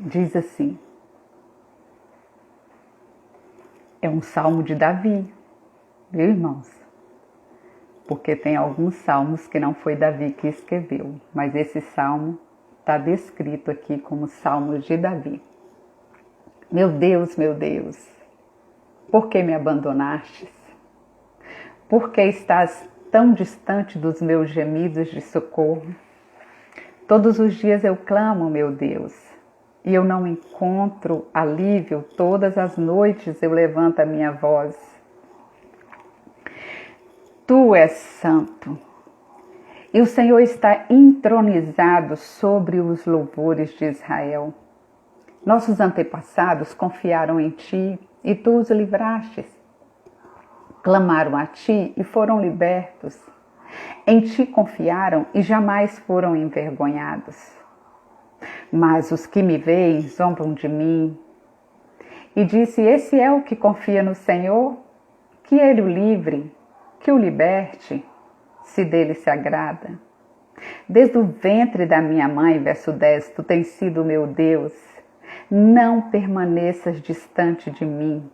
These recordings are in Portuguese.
diz assim, é um salmo de Davi, viu, irmãos? Porque tem alguns salmos que não foi Davi que escreveu, mas esse salmo está descrito aqui como salmo de Davi. Meu Deus, por que me abandonastes? Por que estás tão distante dos meus gemidos de socorro? Todos os dias eu clamo, meu Deus, e eu não encontro alívio. Todas as noites eu levanto a minha voz. Tu és santo, e o Senhor está entronizado sobre os louvores de Israel. Nossos antepassados confiaram em ti e tu os livrastes. Clamaram a ti e foram libertos. Em ti confiaram e jamais foram envergonhados. Mas os que me veem zombam de mim. E disse, esse é o que confia no Senhor? Que ele o livre, que o liberte, se dele se agrada. Desde o ventre da minha mãe, verso 10, tu tens sido meu Deus. Não permaneças distante de mim,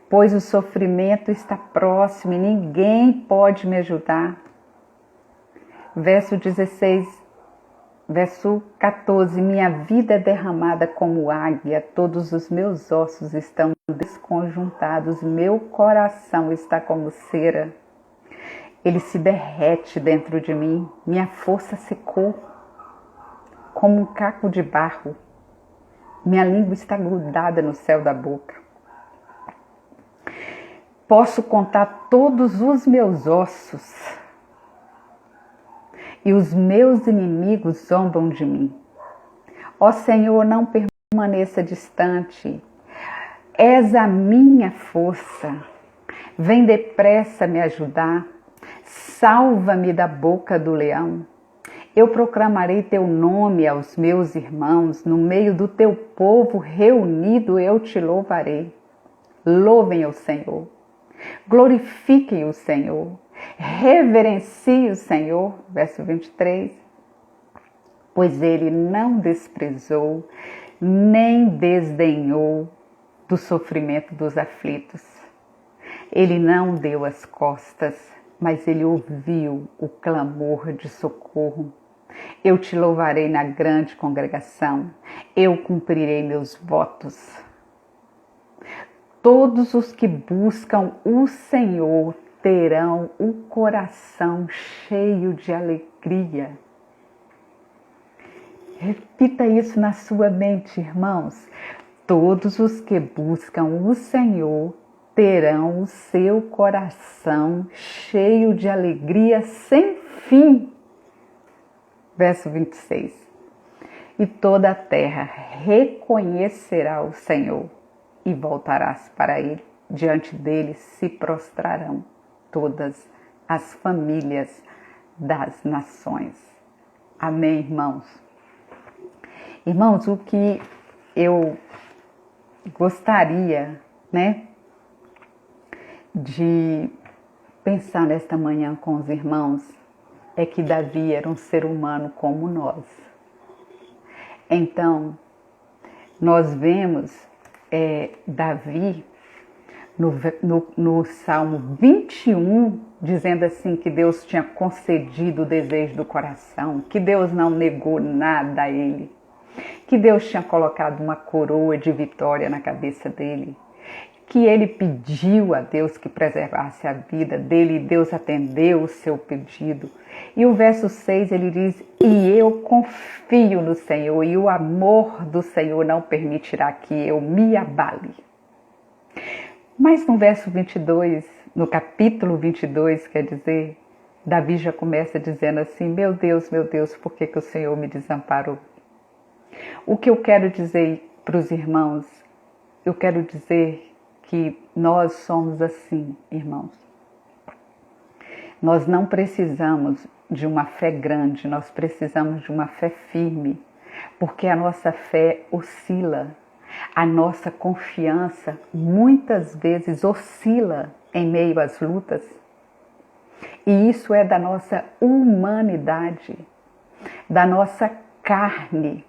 pois o sofrimento está próximo e ninguém pode me ajudar. Verso 16, verso 14, minha vida é derramada como águia, todos os meus ossos estão desconjuntados, meu coração está como cera. Ele se derrete dentro de mim, minha força secou como um caco de barro. Minha língua está grudada no céu da boca. Posso contar todos os meus ossos e os meus inimigos zombam de mim. Ó Senhor, não permaneça distante. És a minha força. Vem depressa me ajudar. Salva-me da boca do leão. Eu proclamarei teu nome aos meus irmãos, no meio do teu povo reunido eu te louvarei. Louvem o Senhor, glorifiquem o Senhor, reverenciem o Senhor, verso 23. Pois ele não desprezou, nem desdenhou do sofrimento dos aflitos. Ele não deu as costas, mas ele ouviu o clamor de socorro. Eu te louvarei na grande congregação, eu cumprirei meus votos. Todos os que buscam o Senhor terão o coração cheio de alegria. Repita isso na sua mente, irmãos. Todos os que buscam o Senhor terão o seu coração cheio de alegria sem fim. Verso 26. E toda a terra reconhecerá o Senhor e voltarás para ele. Diante dele se prostrarão todas as famílias das nações. Amém, irmãos? Irmãos, o que eu gostaria, de pensar nesta manhã com os irmãos é que Davi era um ser humano como nós. Então, nós vemos Davi no Salmo 21, dizendo assim que Deus tinha concedido o desejo do coração, que Deus não negou nada a ele, que Deus tinha colocado uma coroa de vitória na cabeça dele, que ele pediu a Deus que preservasse a vida dele e Deus atendeu o seu pedido. E o verso 6 ele diz, e eu confio no Senhor e o amor do Senhor não permitirá que eu me abale. Mas no verso 22, no capítulo 22, quer dizer, Davi já começa dizendo assim, meu Deus, por que o Senhor me desamparou? O que eu quero dizer para os irmãos, eu quero dizer que nós somos assim, irmãos. Nós não precisamos de uma fé grande, nós precisamos de uma fé firme, porque a nossa fé oscila, a nossa confiança muitas vezes oscila em meio às lutas. E isso é da nossa humanidade, da nossa carne.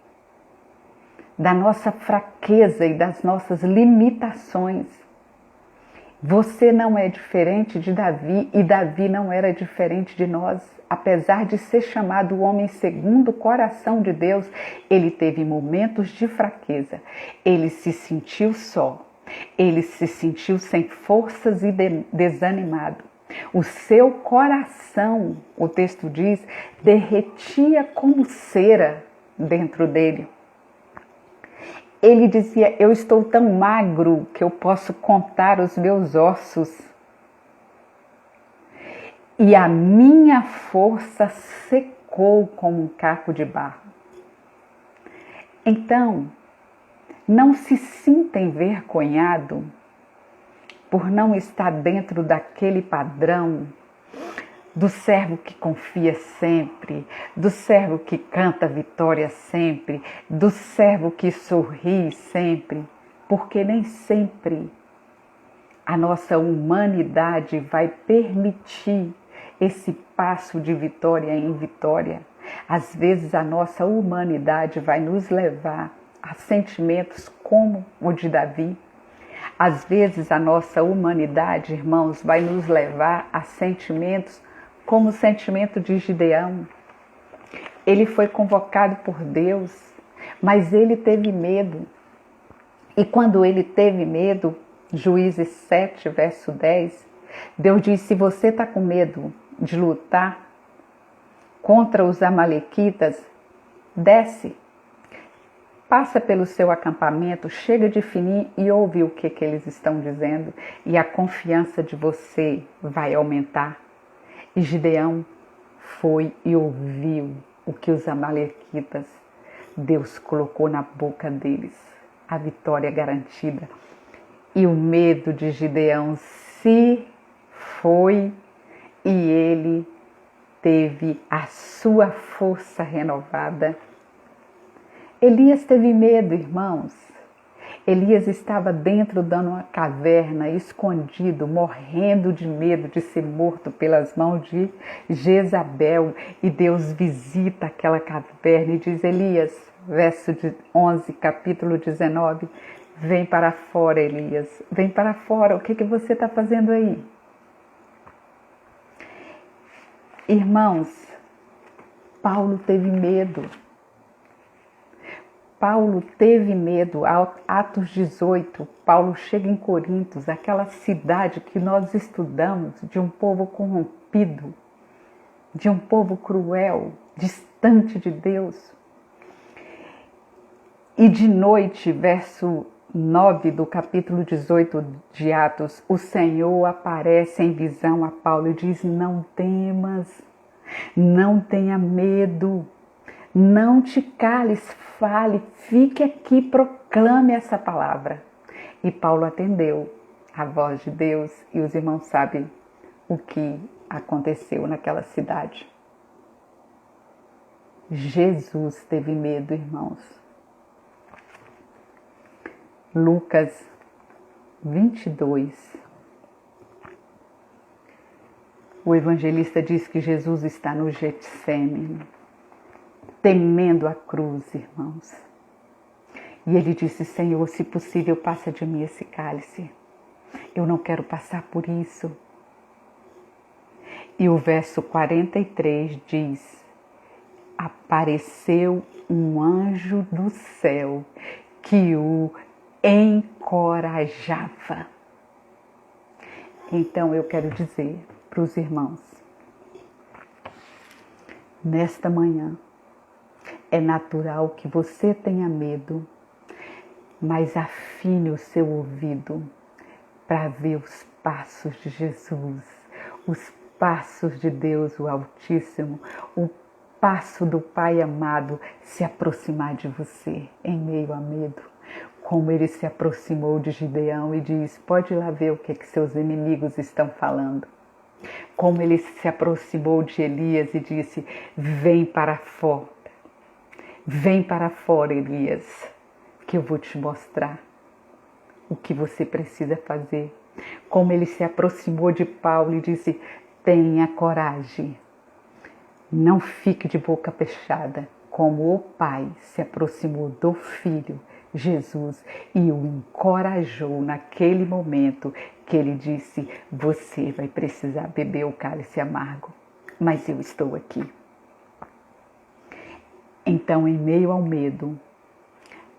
da nossa fraqueza e das nossas limitações. Você não é diferente de Davi e Davi não era diferente de nós. Apesar de ser chamado o homem segundo o coração de Deus, ele teve momentos de fraqueza. Ele se sentiu só. Ele se sentiu sem forças e desanimado. O seu coração, o texto diz, derretia como cera dentro dele. Ele dizia: eu estou tão magro que eu posso contar os meus ossos. E a minha força secou como um caco de barro. Então, não se sinta envergonhado por não estar dentro daquele padrão do servo que confia sempre, do servo que canta vitória sempre, do servo que sorri sempre, porque nem sempre a nossa humanidade vai permitir esse passo de vitória em vitória. Às vezes a nossa humanidade vai nos levar a sentimentos como o de Davi. Às vezes a nossa humanidade, irmãos, vai nos levar a sentimentos como o sentimento de Gideão. Ele foi convocado por Deus, mas ele teve medo. E quando ele teve medo, Juízes 7, verso 10, Deus diz: se você está com medo de lutar contra os amalequitas, desce, passa pelo seu acampamento, chega de fininho e ouve o que eles estão dizendo, e a confiança de você vai aumentar. E Gideão foi e ouviu o que os amalequitas, Deus colocou na boca deles, a vitória garantida. E o medo de Gideão se foi e ele teve a sua força renovada. Elias teve medo, irmãos. Elias estava dentro de uma caverna, escondido, morrendo de medo de ser morto pelas mãos de Jezabel. E Deus visita aquela caverna e diz: Elias, verso 11, capítulo 19, vem para fora, Elias, vem para fora, o que você está fazendo aí? Irmãos, Paulo teve medo. Paulo teve medo. Atos 18, Paulo chega em Corintos, aquela cidade que nós estudamos, de um povo corrompido, de um povo cruel, distante de Deus. E de noite, verso 9 do capítulo 18 de Atos, o Senhor aparece em visão a Paulo e diz: não temas, não tenha medo, não te cales, fale, fique aqui, proclame essa palavra. E Paulo atendeu a voz de Deus e os irmãos sabem o que aconteceu naquela cidade. Jesus teve medo, irmãos. Lucas 22. O evangelista diz que Jesus está no Getsêmani, temendo a cruz, irmãos. E ele disse: Senhor, se possível, passa de mim esse cálice. Eu não quero passar por isso. E o verso 43 diz: apareceu um anjo do céu que o encorajava. Então eu quero dizer para os irmãos, nesta manhã, é natural que você tenha medo, mas afine o seu ouvido para ver os passos de Jesus, os passos de Deus, o Altíssimo, o passo do Pai amado se aproximar de você em meio a medo. Como ele se aproximou de Gideão e diz: pode ir lá ver o que seus inimigos estão falando. Como ele se aproximou de Elias e disse: vem para fora. Vem para fora, Elias, que eu vou te mostrar o que você precisa fazer. Como ele se aproximou de Paulo e disse: tenha coragem, não fique de boca fechada, como o Pai se aproximou do Filho, Jesus, e o encorajou naquele momento que ele disse: você vai precisar beber o cálice amargo, mas eu estou aqui. Então, em meio ao medo,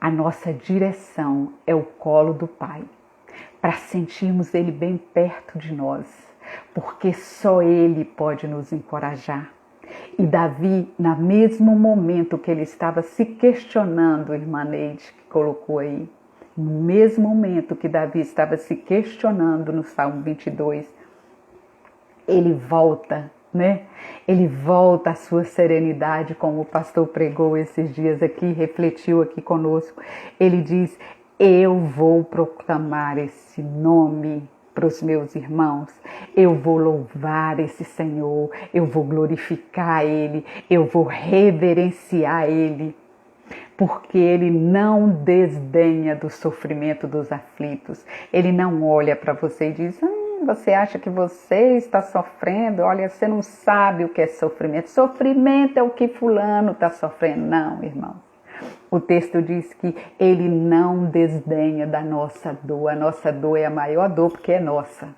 a nossa direção é o colo do Pai, para sentirmos Ele bem perto de nós, porque só Ele pode nos encorajar. E Davi, no mesmo momento que ele estava se questionando, irmã Neide, que colocou aí, no mesmo momento que Davi estava se questionando no Salmo 22, ele volta, né? Ele volta à sua serenidade, como o pastor pregou esses dias aqui, refletiu aqui conosco. Ele diz: eu vou proclamar esse nome para os meus irmãos, eu vou louvar esse Senhor, eu vou glorificar Ele, eu vou reverenciar Ele, porque Ele não desdenha do sofrimento dos aflitos. Ele não olha para você e diz: você acha que você está sofrendo? Olha, você não sabe o que é sofrimento. Sofrimento é o que fulano está sofrendo. Não, irmão. O texto diz que Ele não desdenha da nossa dor. A nossa dor é a maior dor porque é nossa,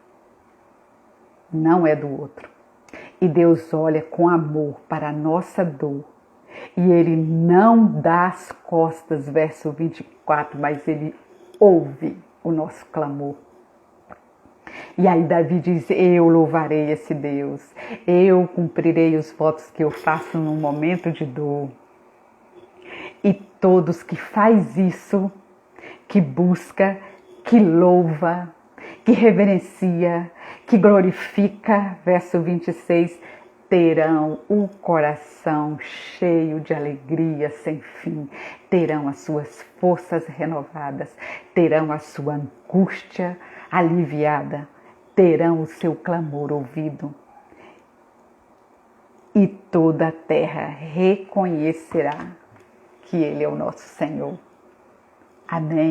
não é do outro. E Deus olha com amor para a nossa dor. E Ele não dá as costas, verso 24, mas Ele ouve o nosso clamor. E aí Davi diz: eu louvarei esse Deus, eu cumprirei os votos que eu faço no momento de dor. E todos que faz isso, que busca, que louva, que reverencia, que glorifica, verso 26, terão o coração cheio de alegria sem fim, terão as suas forças renovadas, terão a sua angústia aliviada, terão o seu clamor ouvido. E toda a terra reconhecerá que Ele é o nosso Senhor. Amém.